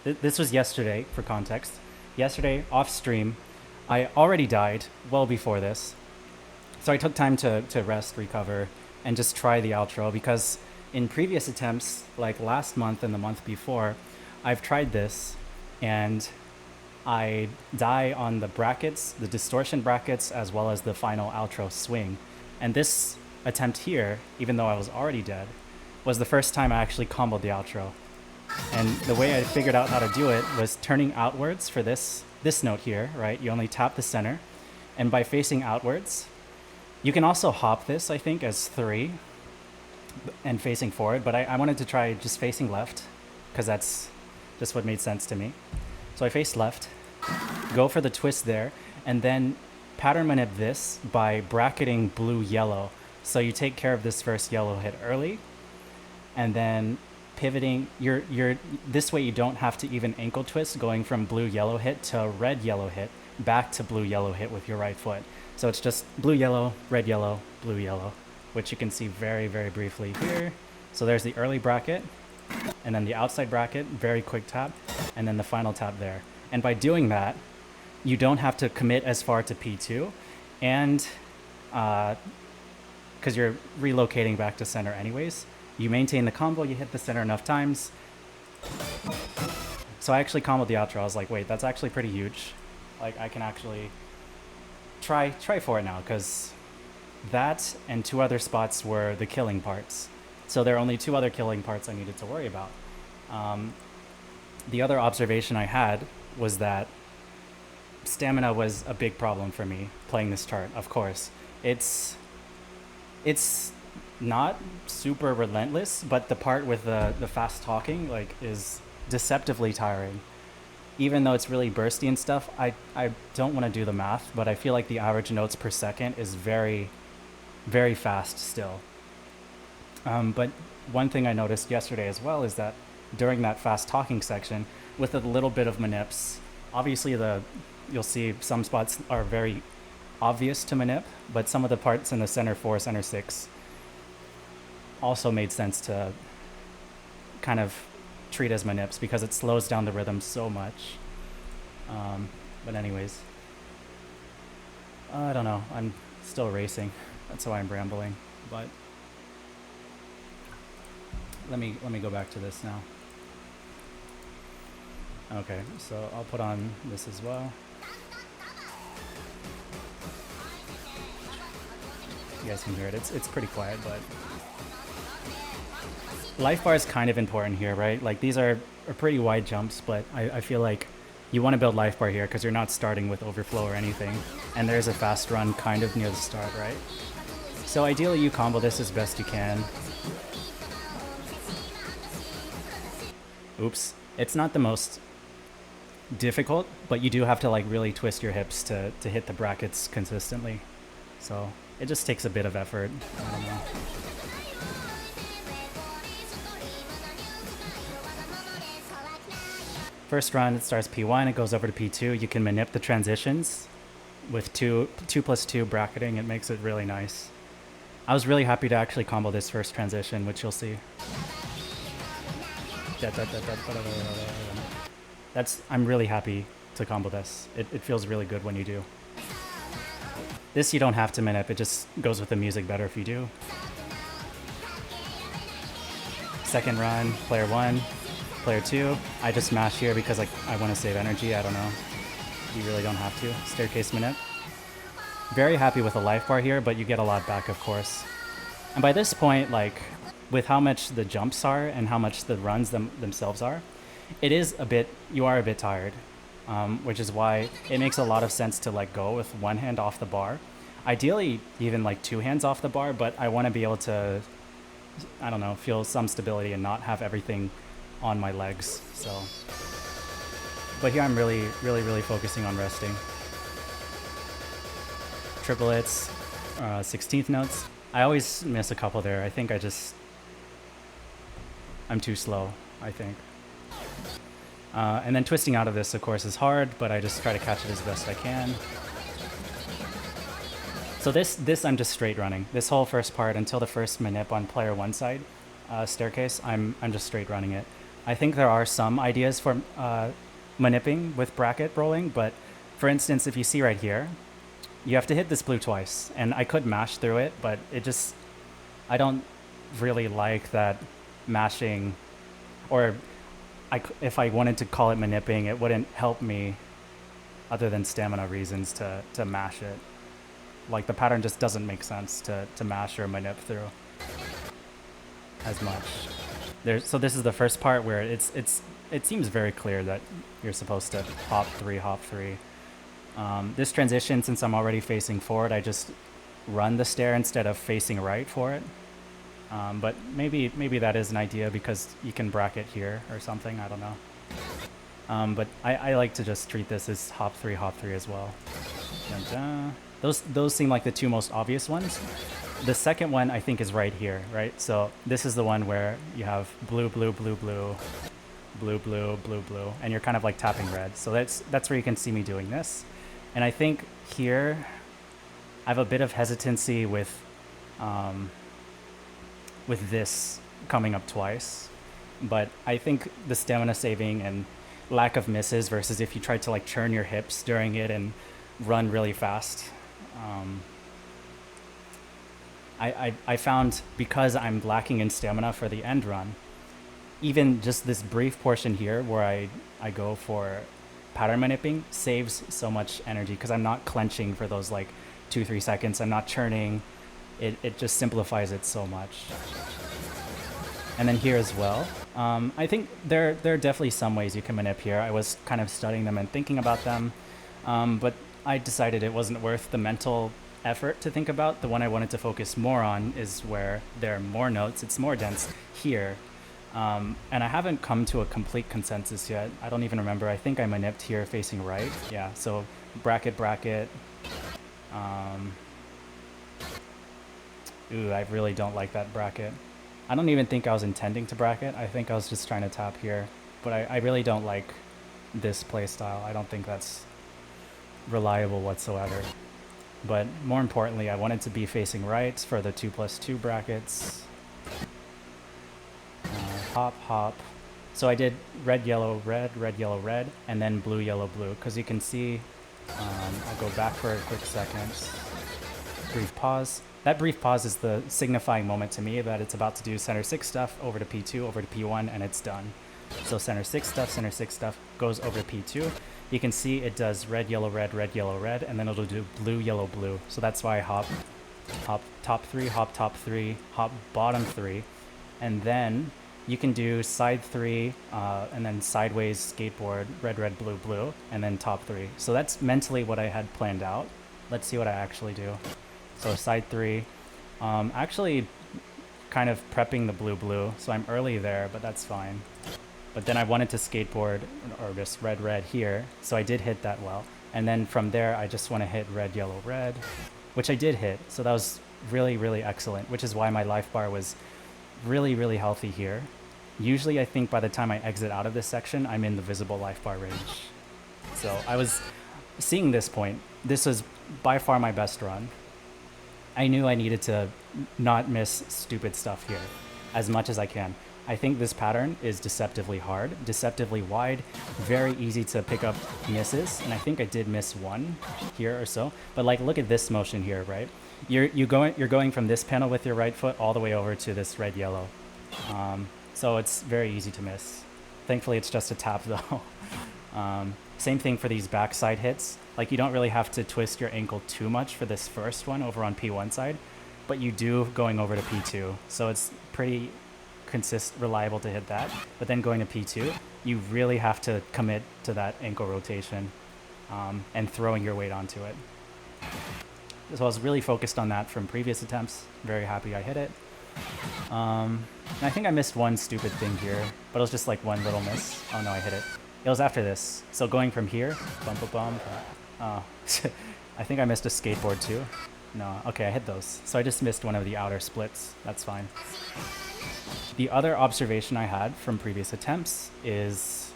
This was yesterday, for context. Yesterday, off stream, I already died well before this. So I took time to rest, recover, and just try the outro because in previous attempts, like last month and the month before, I've tried this and I die on the brackets, the distortion brackets, as well as the final outro swing. And this attempt here, even though I was already dead, was the first time I actually comboed the outro. And the way I figured out how to do it was turning outwards for this note here, right? You only tap the center. And by facing outwards, you can also hop this, I think, as 3 and facing forward. But I wanted to try just facing left because that's just what made sense to me. So I face left, go for the twist there, and then pattern manip this by bracketing blue-yellow. So you take care of this first yellow hit early, and then pivoting, this way you don't have to even ankle twist going from blue-yellow hit to red-yellow hit, back to blue-yellow hit with your right foot. So it's just blue-yellow, red-yellow, blue-yellow, which you can see very, very briefly here. So there's the early bracket, and then the outside bracket, very quick tap, and then the final tap there. And by doing that, you don't have to commit as far to P2, and because you're relocating back to center anyways, you maintain the combo, you hit the center enough times. So I actually comboed the outro. I was like, wait, that's actually pretty huge. Like, I can actually try for it now, because that and 2 other spots were the killing parts. So there are only 2 other killing parts I needed to worry about. The other observation I had was that stamina was a big problem for me playing this chart, of course. It's not super relentless, but the part with the fast talking like is deceptively tiring. Even though it's really bursty and stuff, I don't want to do the math, but I feel like the average notes per second is very, very fast still. But one thing I noticed yesterday as well is that during that fast talking section, with a little bit of manips, obviously you'll see some spots are very obvious to manip, but some of the parts in the center 4, center 6 also made sense to kind of treat as manips because it slows down the rhythm so much. But anyways, I don't know. I'm still racing. That's why I'm rambling. But let me go back to this now. Okay, so I'll put on this as well. You guys can hear it. It's pretty quiet, but life bar is kind of important here, right? Like these are pretty wide jumps, but I feel like you want to build life bar here because you're not starting with overflow or anything, and there's a fast run kind of near the start, right? So ideally you combo this as best you can. Oops. It's not the most difficult, but you do have to like really twist your hips to hit the brackets consistently. So it just takes a bit of effort. I don't know. First run, it starts P1, it goes over to P2. You can manip the transitions with 2+2 bracketing. It makes it really nice. I was really happy to actually combo this first transition, which you'll see. I'm really happy to combo this. It feels really good when you do. This you don't have to manip, it just goes with the music better if you do. Second run, player 1, player 2. I just mash here because I want to save energy, I don't know. You really don't have to. Staircase manip. Very happy with the life bar here, but you get a lot back, of course. And by this point, like, with how much the jumps are and how much the runs themselves are, you are a bit tired, which is why it makes a lot of sense to like go with one hand off the bar. Ideally, even like 2 hands off the bar, but I want to be able to, I don't know, feel some stability and not have everything on my legs, so. But here I'm really, really, really focusing on resting. Triplets, 16th notes. I always miss a couple there. I think I'm too slow, I think. And then twisting out of this, of course, is hard, but I just try to catch it as best I can. So this I'm just straight running. This whole first part until the first manip on player 1 side, staircase, I'm just straight running it. I think there are some ideas for manipping with bracket rolling, but for instance, if you see right here, you have to hit this blue twice, and I could mash through it, but it just, I don't really like that mashing, or if I wanted to call it manipping, it wouldn't help me other than stamina reasons to mash it. Like the pattern just doesn't make sense to mash or manip through as much. So this is the first part where it seems very clear that you're supposed to hop three. This transition, since I'm already facing forward, I just run the stair instead of facing right for it. But maybe that is an idea because you can bracket here or something. I don't know. But I like to just treat this as hop three as well. Those seem like the two most obvious ones. The second one I think is right here, right? So this is the one where you have blue, blue, blue, blue, blue, blue, blue, blue, and you're kind of like tapping red. So that's where you can see me doing this. And I think here I have a bit of hesitancy with this coming up twice, but I think the stamina saving and lack of misses versus if you tried to like churn your hips during it and run really fast. I found because I'm lacking in stamina for the end run, even just this brief portion here where I go for pattern manipping saves so much energy because I'm not clenching for those like 2-3 seconds. I'm not churning. It just simplifies it so much. And then here as well, I think there are definitely some ways you can manip here. I was kind of studying them and thinking about them, but I decided it wasn't worth the mental effort to think about. The one I wanted to focus more on is where there are more notes. It's more dense here. And I haven't come to a complete consensus yet. I don't even remember. I think I manipped here facing right. Yeah, so bracket. Ooh, I really don't like that bracket. I don't even think I was intending to bracket. I think I was just trying to tap here. But I really don't like this playstyle. I don't think that's reliable whatsoever. But more importantly, I wanted to be facing right for the 2+2 brackets. Hop. So I did red, yellow, red, and then blue, yellow, blue. Because you can see, I'll go back for a quick second. Brief pause. That brief pause is the signifying moment to me that it's about to do center 6 stuff over to P2, over to P1, and it's done. So center 6 stuff goes over to P2. You can see it does red, yellow, red, and then it'll do blue, yellow, blue. So that's why I hop top 3, hop top 3, hop bottom 3, and then you can do side 3, and then sideways skateboard, red, blue, blue, and then top 3. So that's mentally what I had planned out. Let's see what I actually do. So side 3, actually kind of prepping the blue, blue, so I'm early there, but that's fine. But then I wanted to skateboard, or just red here, so I did hit that well. And then from there, I just want to hit red, yellow, red, which I did hit. So that was really, really excellent, which is why my life bar was really, really healthy here. Usually, I think by the time I exit out of this section, I'm in the visible life bar range. So I was seeing this point. This was by far my best run. I knew I needed to not miss stupid stuff here as much as I can. I think this pattern is deceptively hard, deceptively wide, very easy to pick up misses, and I think I did miss one here or so. But like, look at this motion here, right? You're going from this panel with your right foot all the way over to this red yellow, so it's very easy to miss. Thankfully, it's just a tap though. Same thing for these backside hits. Like, you don't really have to twist your ankle too much for this first one over on P1 side, but you do going over to P2. So it's pretty reliable to hit that. But then going to P2, you really have to commit to that ankle rotation and throwing your weight onto it. So I was really focused on that from previous attempts. Very happy I hit it. And I think I missed one stupid thing here, but it was just like one little miss. Oh no, I hit it. It was after this. So going from here, I think I missed a skateboard too. No, okay, I hit those. So I just missed one of the outer splits. That's fine. The other observation I had from previous attempts is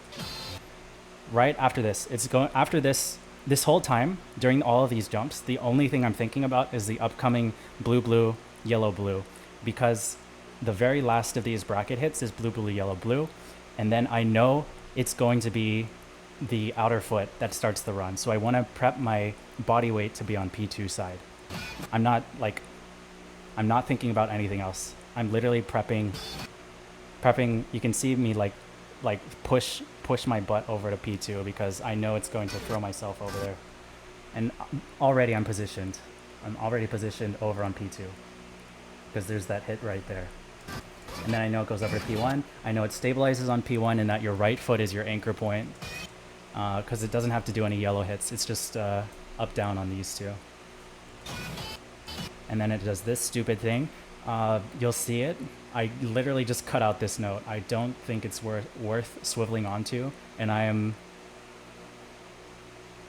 right after this. It's going after this whole time during all of these jumps. The only thing I'm thinking about is the upcoming blue, blue, yellow, blue, because the very last of these bracket hits is blue, blue, yellow, blue. And then I know it's going to be the outer foot that starts the run. So I want to prep my body weight to be on P2 side. I'm not thinking about anything else. I'm literally prepping. You can see me like push my butt over to P2 because I know it's going to throw myself over there. And already I'm positioned. I'm already positioned over on P2 because there's that hit right there. And then I know it goes over to P1. I know it stabilizes on P1 and that your right foot is your anchor point because it doesn't have to do any yellow hits. It's just up down on these two. And then it does this stupid thing. You'll see it. I literally just cut out this note. I don't think it's worth swiveling onto, and I am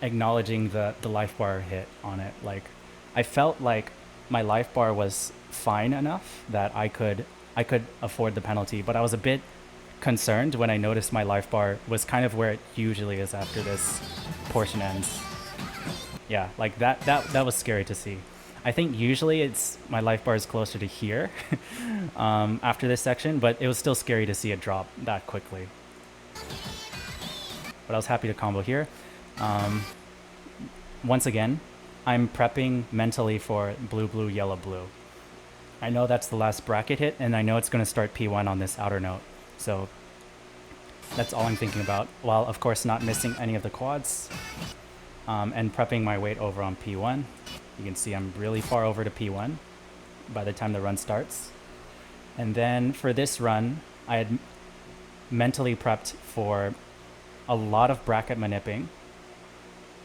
acknowledging the life bar hit on it. Like, I felt like my life bar was fine enough that I could afford the penalty, but I was a bit concerned when I noticed my life bar was kind of where it usually is after this portion ends. Yeah, like that was scary to see. I think usually it's my life bar is closer to here after this section, but it was still scary to see it drop that quickly. But I was happy to combo here. Once again, I'm prepping mentally for blue, blue, yellow, blue. I know that's the last bracket hit, and I know it's going to start P1 on this outer note. So that's all I'm thinking about, while of course not missing any of the quads and prepping my weight over on P1. You can see I'm really far over to P1 by the time the run starts. And then for this run, I had mentally prepped for a lot of bracket manipping,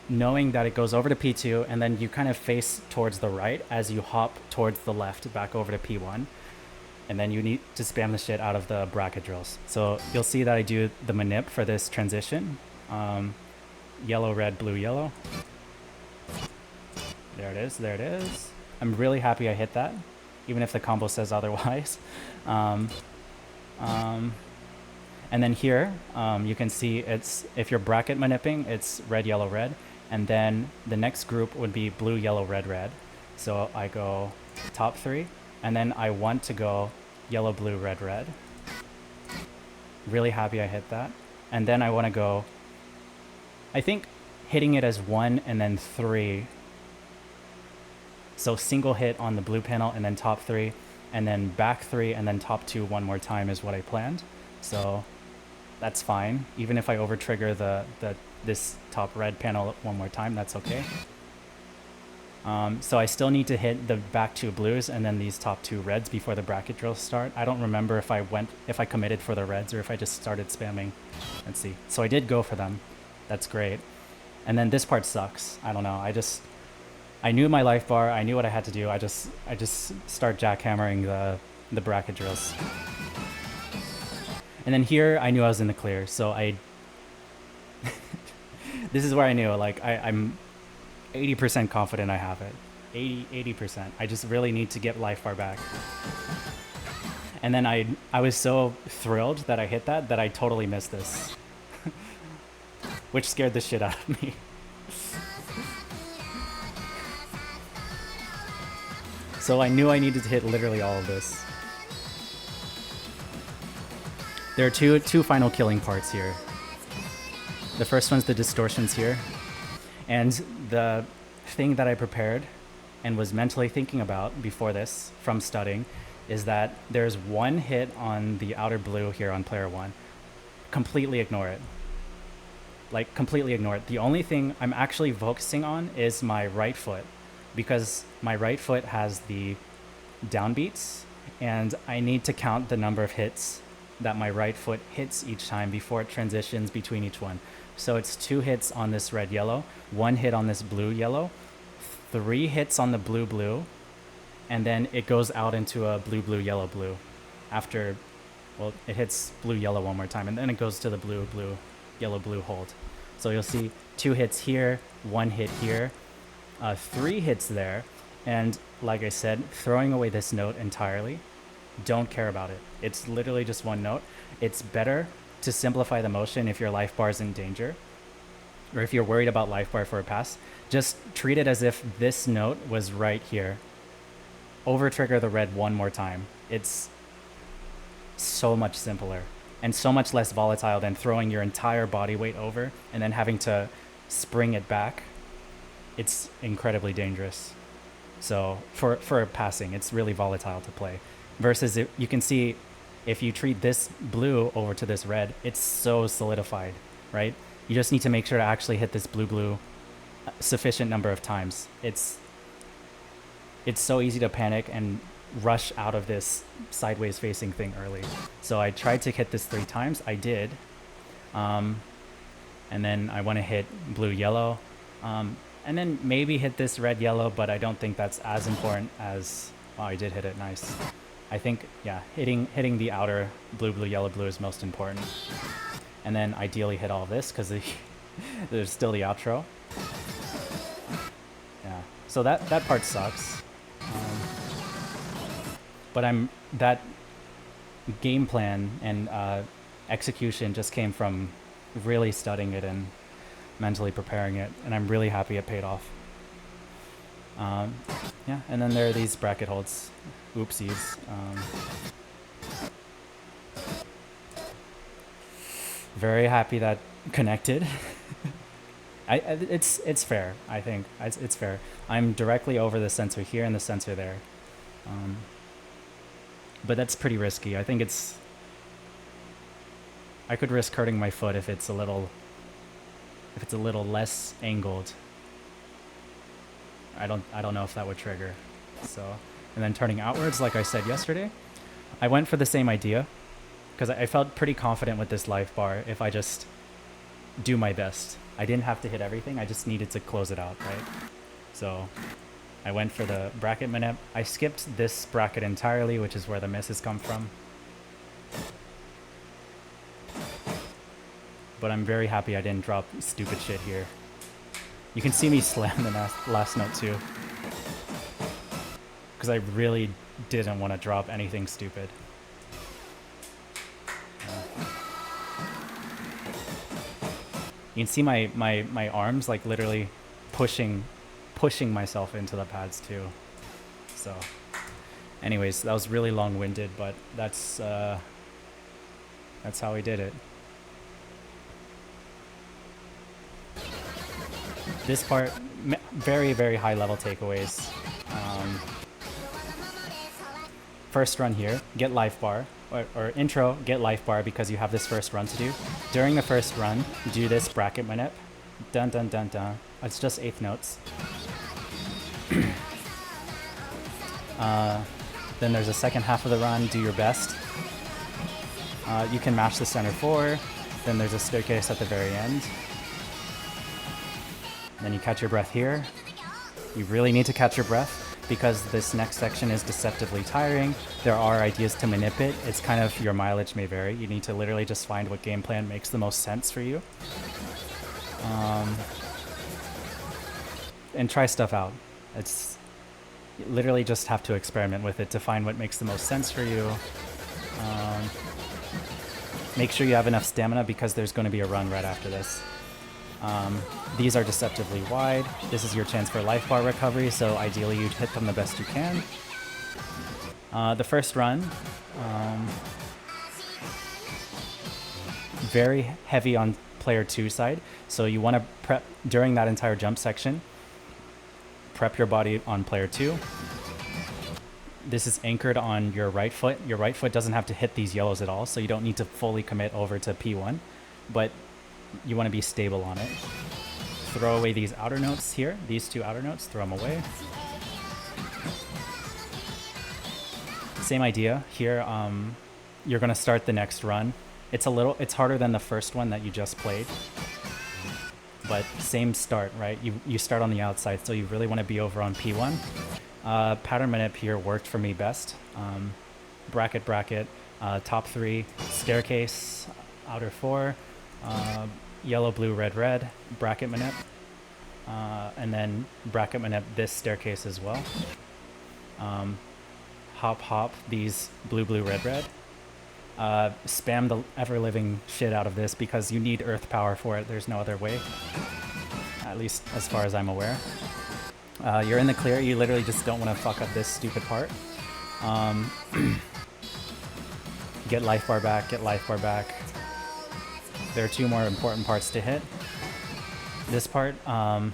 knowing that it goes over to P2 and then you kind of face towards the right as you hop towards the left back over to P1. And then you need to spam the shit out of the bracket drills. So you'll see that I do the manip for this transition. Yellow, red, blue, yellow. There it is, there it is. I'm really happy I hit that, even if the combo says otherwise. And then here, you can see it's, if you're bracket manipping, it's red, yellow, red. And then the next group would be blue, yellow, red, red. So I go top three, and then I want to go yellow, blue, red, red. Really happy I hit that. And then I want to go, I think hitting it as 1 and then 3. So single hit on the blue panel and then top 3, and then back 3 and then top 2 one more time is what I planned. So that's fine. Even if I over trigger this top red panel one more time, that's okay. So I still need to hit the back 2 blues and then these top 2 reds before the bracket drills start. I don't remember if I committed for the reds or if I just started spamming. Let's see. So I did go for them. That's great. And then this part sucks. I don't know. I knew my life bar. I knew what I had to do. I just start jackhammering the bracket drills. And then here I knew I was in the clear. So this is where I knew, like, I'm 80% confident I have it. 80%. I just really need to get life bar back. And then I was so thrilled that I hit that I totally missed this. Which scared the shit out of me. So I knew I needed to hit literally all of this. There are two final killing parts here. The first one's the distortions here. And the thing that I prepared and was mentally thinking about before this from studying is that there's one hit on the outer blue here on player 1. Completely ignore it. Like, completely ignore it. The only thing I'm actually focusing on is my right foot, because my right foot has the downbeats, and I need to count the number of hits that my right foot hits each time before it transitions between each one. So it's 2 hits on this red yellow, 1 hit on this blue yellow, 3 hits on the blue blue, and then it goes out into a blue blue yellow blue after, well, it hits blue yellow one more time, and then it goes to the blue blue yellow blue hold. So you'll see 2 hits here, 1 hit here, 3 hits there, and like I said, throwing away this note entirely. Don't care about it. It's literally just one note. It's better to simplify the motion if your life bar is in danger, or if you're worried about life bar for a pass. Just treat it as if this note was right here. Over trigger the red one more time. It's so much simpler. and so much less volatile than throwing your entire body weight over and then having to spring it back. It's incredibly dangerous. So for passing, it's really volatile to play. Versus you can see if you treat this blue over to this red, it's so solidified, right? You just need to make sure to actually hit this blue sufficient number of times. It's so easy to panic and rush out of this sideways facing thing early. So I tried to hit this 3 times. I did. And then I want to hit blue yellow. And then maybe hit this red yellow, but I don't think that's as important as... Oh, I did hit it. Nice. I think, yeah, hitting the outer blue yellow blue is most important. And then ideally hit all this because there's still the outro. Yeah. So that part sucks. But that game plan and execution just came from really studying it and mentally preparing it, and I'm really happy it paid off. Yeah, and then there are these bracket holds. Oopsies. Very happy that connected. It's fair, I think. It's fair. I'm directly over the sensor here and the sensor there. But that's pretty risky. I think I could risk hurting my foot if it's a little less angled. I don't know if that would trigger. So, and then turning outwards, like I said yesterday, I went for the same idea because I felt pretty confident with this life bar if I just do my best. I didn't have to hit everything. I just needed to close it out, right? So I went for the bracket manip. I skipped this bracket entirely, which is where the misses come from. But I'm very happy I didn't drop stupid shit here. You can see me slam the last note too. Because I really didn't want to drop anything stupid. You can see my arms like literally pushing myself into the pads too. So anyways, that was really long-winded, but that's how we did it. This part, very, very high level takeaways. First run here, get life bar, or intro, get life bar because you have this first run to do. During the first run, do this bracket manip. Dun dun dun dun. It's just 8th notes. Then there's a second half of the run, do your best. You can mash the center 4. Then there's a staircase at the very end. Then you catch your breath here. You really need to catch your breath because this next section is deceptively tiring. There are ideas to manip it. It's kind of, your mileage may vary. You need to literally just find what game plan makes the most sense for you. And try stuff out. You literally just have to experiment with it to find what makes the most sense for you. Make sure you have enough stamina because there's going to be a run right after this. These are deceptively wide. This is your chance for life bar recovery, so ideally you'd hit them the best you can. The first run, very heavy on player 2 side, so you want to prep during that entire jump section. Prep your body on player 2. This is anchored on your right foot. Your right foot doesn't have to hit these yellows at all, so you don't need to fully commit over to P1, but you want to be stable on it. Throw away these outer notes here. These 2 outer notes, throw them away. Same idea here. You're going to start the next run. It's harder than the first one that you just played, but same start, right? You start on the outside, so you really want to be over on P1. Pattern manip here worked for me best. Bracket, top 3, staircase, outer 4, yellow, blue, red, bracket manip, and then bracket manip this staircase as well. Hop these blue, red. Spam the ever-living shit out of this because you need earth power for it. There's no other way, at least as far as I'm aware. You're in the clear. You literally just don't want to fuck up this stupid part. Get life bar back, get life bar back. There are two more important parts to hit. This part,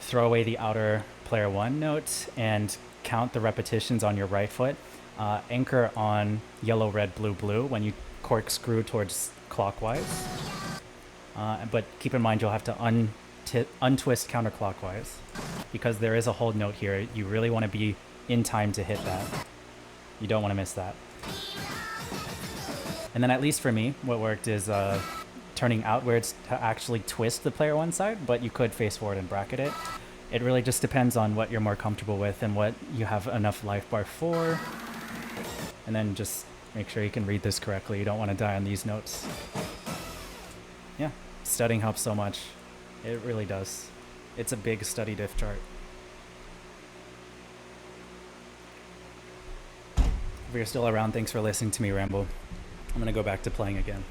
throw away the outer player 1 note and count the repetitions on your right foot. Anchor on yellow, red, blue, blue when you corkscrew towards clockwise. But keep in mind you'll have to untwist counterclockwise because there is a hold note here. You really want to be in time to hit that. You don't want to miss that. And then at least for me, what worked is turning outwards to actually twist the player 1 side, but you could face forward and bracket it. It really just depends on what you're more comfortable with and what you have enough life bar for. And then just make sure you can read this correctly. You don't want to die on these notes. Yeah, studying helps so much. It really does. It's a big study diff chart. If you're still around, thanks for listening to me ramble. I'm gonna go back to playing again.